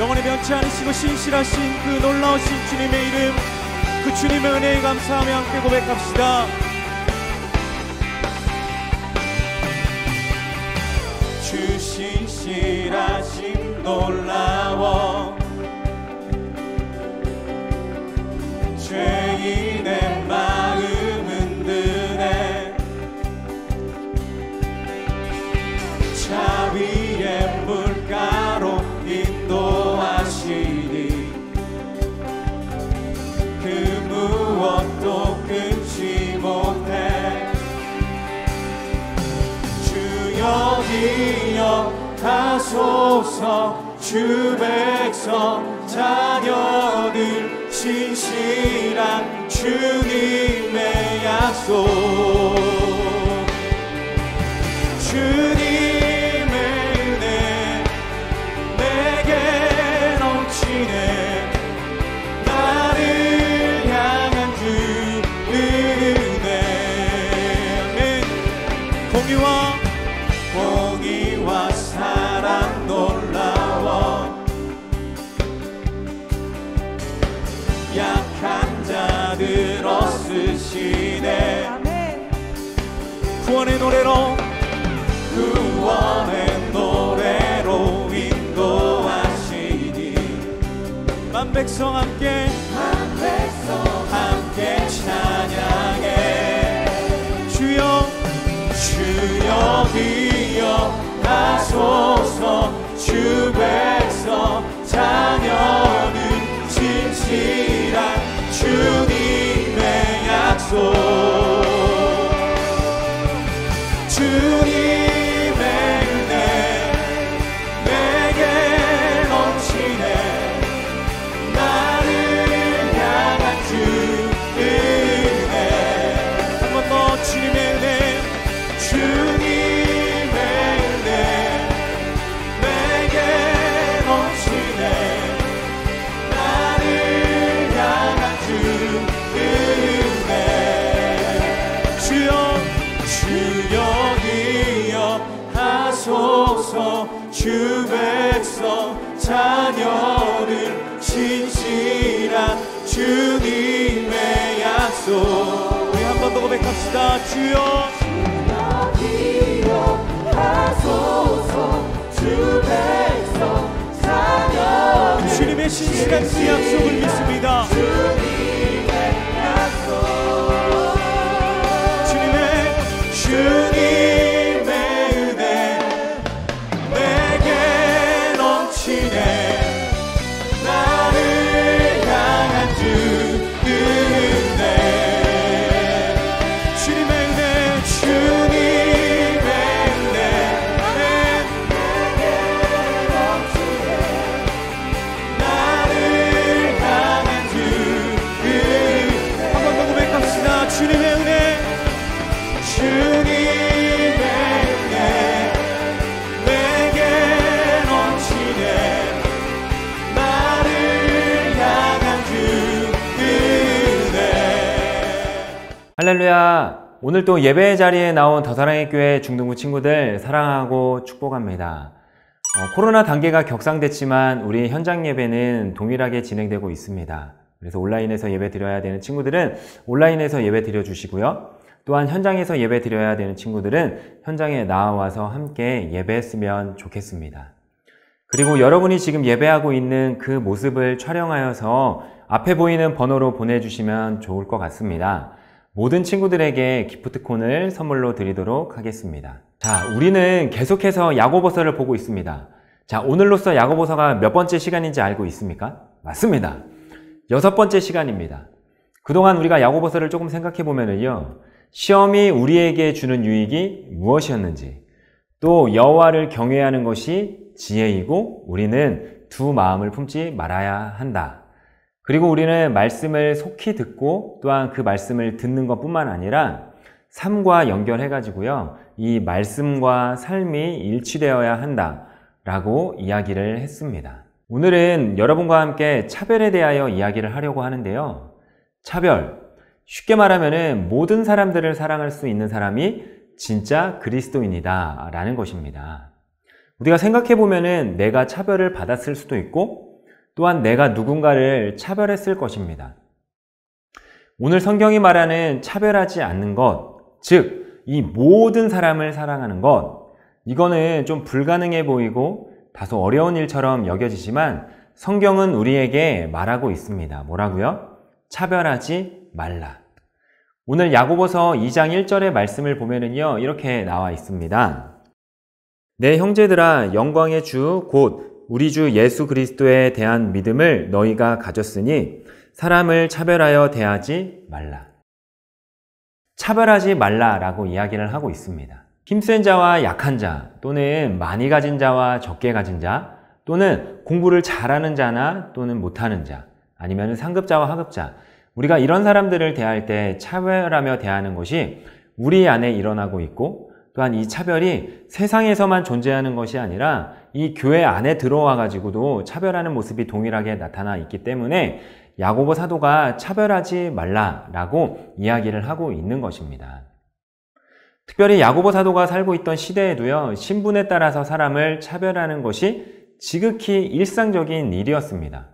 영원히 변치 않으시고 신실하신 그 놀라우신 주님의 이름, 그 주님의 은혜에 감사하며 함께 고백합시다. 주 신실하심 놀라워 죄인의 마음 흔드네 자비의 물가로 인도하시니 그 무엇도 끊지 못해 주여 기억하소서 주 백성 자녀들 신실한 주님의 약속 주님의 은혜 내게 넘치네 나를 향한 주 은혜 아멘. 공의와 사랑 놀라워 약한 자들 얻으시네 구원의 노래로 인도하시니 만 백성 함께 찬양해 주여 기억하소서 주 백성 자녀는 신실한 주님의 약속 주님의 은혜 내게 넘치네 나를 향한 주 은혜 한 번 더 주님의 은혜 주님의 은혜 내게 넘치네 나를 향한 주 은혜 주여 기억하소서 주 백성 자녀를 신실한 주님의 약속 우리 한 번 더 고백합시다. 주여 기억하소서 주 백성 자녀를 주님의 신실한 그 약속을 믿습니다. 주님의 약속 주님의 은혜 내게 넘치네 나를 향한 주 은혜 주님의 은혜 내게 넘치네 나를 향한 주 은혜 한 번 더 고백합시다. 주님의 은혜 주님의 은혜 내게 넘치네 나를 향한 주 은혜 할렐루야. 오늘 또 예배 자리에 나온 더사랑의 교회 중등부 친구들 사랑하고 축복합니다. 코로나 단계가 격상됐지만 우리 현장 예배는 동일하게 진행되고 있습니다. 그래서 온라인에서 예배 드려야 되는 친구들은 온라인에서 예배 드려 주시고요. 또한 현장에서 예배 드려야 되는 친구들은 현장에 나와서 함께 예배했으면 좋겠습니다. 그리고 여러분이 지금 예배하고 있는 그 모습을 촬영하여서 앞에 보이는 번호로 보내주시면 좋을 것 같습니다. 모든 친구들에게 기프트콘을 선물로 드리도록 하겠습니다. 자, 우리는 계속해서 야고보서를 보고 있습니다. 자, 오늘로써 야고보서가 몇 번째 시간인지 알고 있습니까? 맞습니다. 6번째 시간입니다. 그동안 우리가 야고보서를 조금 생각해 보면은요, 시험이 우리에게 주는 유익이 무엇이었는지, 또 여호와를 경외하는 것이 지혜이고 우리는 두 마음을 품지 말아야 한다. 그리고 우리는 말씀을 속히 듣고 또한 그 말씀을 듣는 것뿐만 아니라 삶과 연결해 가지고요, 이 말씀과 삶이 일치되어야 한다 라고 이야기를 했습니다. 오늘은 여러분과 함께 차별에 대하여 이야기를 하려고 하는데요. 차별, 쉽게 말하면 모든 사람들을 사랑할 수 있는 사람이 진짜 그리스도인이다 라는 것입니다. 우리가 생각해 보면 내가 차별을 받았을 수도 있고 또한 내가 누군가를 차별했을 것입니다. 오늘 성경이 말하는 차별하지 않는 것, 즉, 이 모든 사람을 사랑하는 것, 이거는 좀 불가능해 보이고 다소 어려운 일처럼 여겨지지만 성경은 우리에게 말하고 있습니다. 뭐라고요? 차별하지 말라. 오늘 야고보서 2장 1절의 말씀을 보면은요, 이렇게 나와 있습니다. 내 형제들아, 영광의 주 곧 우리 주 예수 그리스도에 대한 믿음을 너희가 가졌으니 사람을 차별하여 대하지 말라. 차별하지 말라라고 이야기를 하고 있습니다. 힘센 자와 약한 자, 또는 많이 가진 자와 적게 가진 자, 또는 공부를 잘하는 자나 또는 못하는 자, 아니면 상급자와 하급자, 우리가 이런 사람들을 대할 때 차별하며 대하는 것이 우리 안에 일어나고 있고, 또한 이 차별이 세상에서만 존재하는 것이 아니라 이 교회 안에 들어와 가지고도 차별하는 모습이 동일하게 나타나 있기 때문에 야고보 사도가 차별하지 말라라고 이야기를 하고 있는 것입니다. 특별히 야고보 사도가 살고 있던 시대에도요, 신분에 따라서 사람을 차별하는 것이 지극히 일상적인 일이었습니다.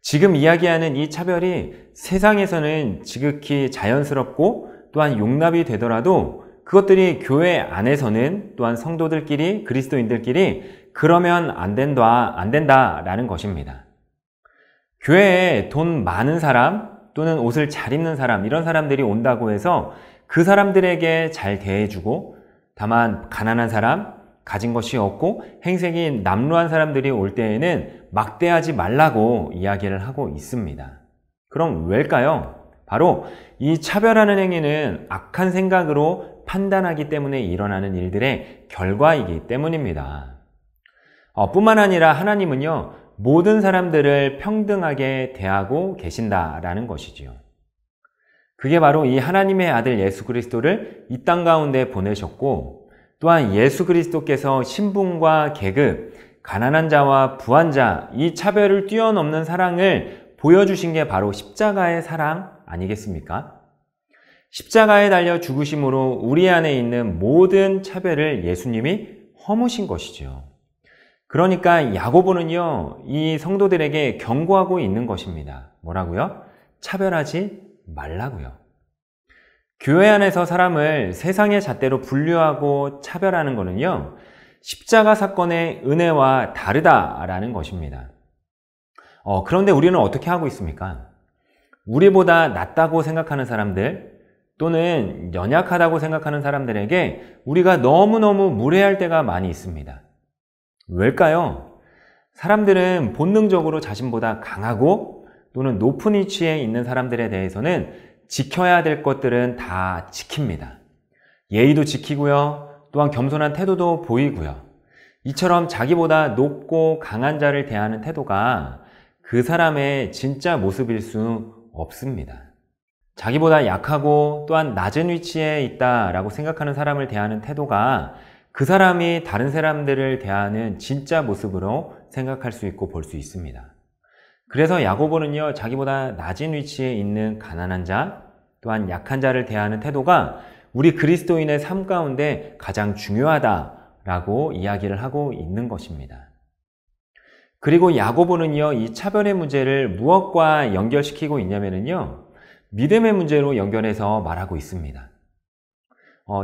지금 이야기하는 이 차별이 세상에서는 지극히 자연스럽고 또한 용납이 되더라도 그것들이 교회 안에서는 또한 성도들끼리, 그리스도인들끼리 그러면 안 된다라는 것입니다. 교회에 돈 많은 사람 또는 옷을 잘 입는 사람, 이런 사람들이 온다고 해서 그 사람들에게 잘 대해주고, 다만 가난한 사람, 가진 것이 없고 행색이 남루한 사람들이 올 때에는 막대하지 말라고 이야기를 하고 있습니다. 그럼 왜일까요? 바로 이 차별하는 행위는 악한 생각으로 판단하기 때문에 일어나는 일들의 결과이기 때문입니다. 뿐만 아니라 하나님은요, 모든 사람들을 평등하게 대하고 계신다라는 것이지요. 그게 바로 이 하나님의 아들 예수 그리스도를 이 땅 가운데 보내셨고, 또한 예수 그리스도께서 신분과 계급, 가난한 자와 부한 자, 이 차별을 뛰어넘는 사랑을 보여주신 게 바로 십자가의 사랑 아니겠습니까? 십자가에 달려 죽으심으로 우리 안에 있는 모든 차별을 예수님이 허무신 것이죠. 그러니까 야고보는요, 이 성도들에게 경고하고 있는 것입니다. 뭐라고요? 차별하지 말라고요. 교회 안에서 사람을 세상의 잣대로 분류하고 차별하는 것은요, 십자가 사건의 은혜와 다르다라는 것입니다. 그런데 우리는 어떻게 하고 있습니까? 우리보다 낫다고 생각하는 사람들, 또는 연약하다고 생각하는 사람들에게 우리가 너무너무 무례할 때가 많이 있습니다. 왜일까요? 사람들은 본능적으로 자신보다 강하고 또는 높은 위치에 있는 사람들에 대해서는 지켜야 될 것들은 다 지킵니다. 예의도 지키고요, 또한 겸손한 태도도 보이고요. 이처럼 자기보다 높고 강한 자를 대하는 태도가 그 사람의 진짜 모습일 수 없습니다. 자기보다 약하고 또한 낮은 위치에 있다라고 생각하는 사람을 대하는 태도가 그 사람이 다른 사람들을 대하는 진짜 모습으로 생각할 수 있고 볼 수 있습니다. 그래서 야고보는요, 자기보다 낮은 위치에 있는 가난한 자, 또한 약한 자를 대하는 태도가 우리 그리스도인의 삶 가운데 가장 중요하다라고 이야기를 하고 있는 것입니다. 그리고 야고보는요, 이 차별의 문제를 무엇과 연결시키고 있냐면요, 믿음의 문제로 연결해서 말하고 있습니다.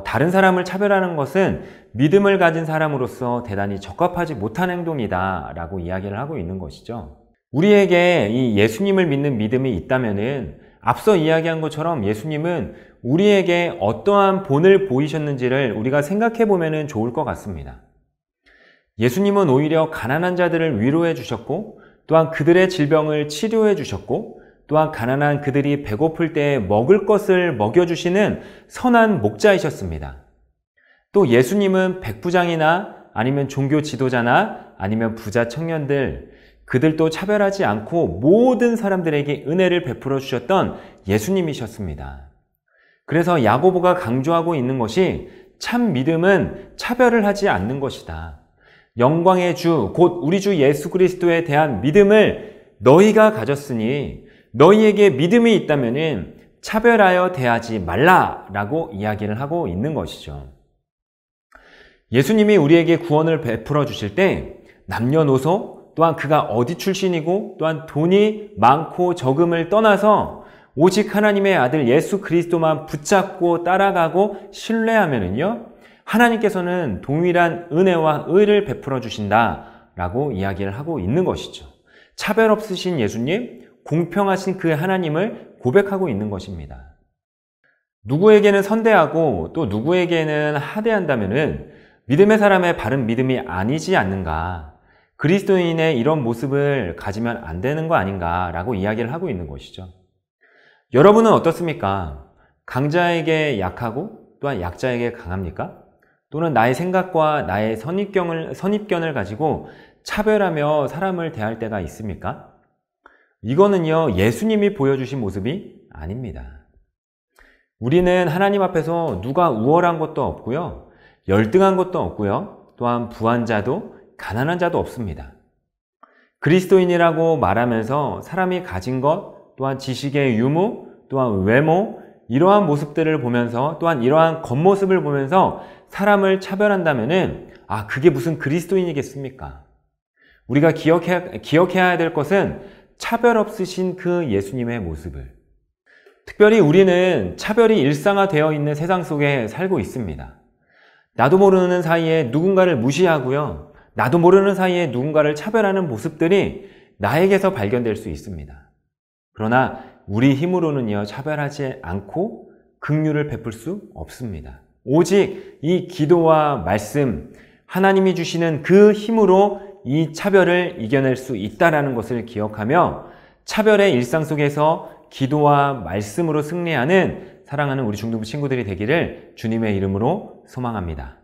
다른 사람을 차별하는 것은 믿음을 가진 사람으로서 대단히 적합하지 못한 행동이다 라고 이야기를 하고 있는 것이죠. 우리에게 이 예수님을 믿는 믿음이 있다면은 앞서 이야기한 것처럼 예수님은 우리에게 어떠한 본을 보이셨는지를 우리가 생각해 보면 좋을 것 같습니다. 예수님은 오히려 가난한 자들을 위로해 주셨고, 또한 그들의 질병을 치료해 주셨고, 또한 가난한 그들이 배고플 때 먹을 것을 먹여주시는 선한 목자이셨습니다. 또 예수님은 백부장이나 아니면 종교 지도자나 아니면 부자 청년들, 그들도 차별하지 않고 모든 사람들에게 은혜를 베풀어 주셨던 예수님이셨습니다. 그래서 야고보가 강조하고 있는 것이 참 믿음은 차별을 하지 않는 것이다. 영광의 주, 곧 우리 주 예수 그리스도에 대한 믿음을 너희가 가졌으니 너희에게 믿음이 있다면 차별하여 대하지 말라라고 이야기를 하고 있는 것이죠. 예수님이 우리에게 구원을 베풀어 주실 때 남녀노소 또한 그가 어디 출신이고 또한 돈이 많고 적음을 떠나서 오직 하나님의 아들 예수 그리스도만 붙잡고 따라가고 신뢰하면은요, 하나님께서는 동일한 은혜와 의를 베풀어 주신다라고 이야기를 하고 있는 것이죠. 차별 없으신 예수님, 공평하신 그 하나님을 고백하고 있는 것입니다. 누구에게는 선대하고 또 누구에게는 하대한다면은 믿음의 사람의 바른 믿음이 아니지 않는가, 그리스도인의 이런 모습을 가지면 안 되는 거 아닌가라고 이야기를 하고 있는 것이죠. 여러분은 어떻습니까? 강자에게 약하고 또한 약자에게 강합니까? 또는 나의 생각과 나의 선입견을 가지고 차별하며 사람을 대할 때가 있습니까? 이거는요, 예수님이 보여주신 모습이 아닙니다. 우리는 하나님 앞에서 누가 우월한 것도 없고요, 열등한 것도 없고요, 또한 부한 자도 가난한 자도 없습니다. 그리스도인이라고 말하면서 사람이 가진 것, 또한 지식의 유무, 또한 외모, 이러한 모습들을 보면서, 또한 이러한 겉모습을 보면서 사람을 차별한다면은, 그게 무슨 그리스도인이겠습니까? 우리가 기억해야 될 것은 차별 없으신 그 예수님의 모습을. 특별히 우리는 차별이 일상화되어 있는 세상 속에 살고 있습니다. 나도 모르는 사이에 누군가를 무시하고요, 나도 모르는 사이에 누군가를 차별하는 모습들이 나에게서 발견될 수 있습니다. 그러나 우리 힘으로는요, 차별하지 않고 긍휼을 베풀 수 없습니다. 오직 이 기도와 말씀, 하나님이 주시는 그 힘으로 이 차별을 이겨낼 수 있다는 것을 기억하며 차별의 일상 속에서 기도와 말씀으로 승리하는 사랑하는 우리 중등부 친구들이 되기를 주님의 이름으로 소망합니다.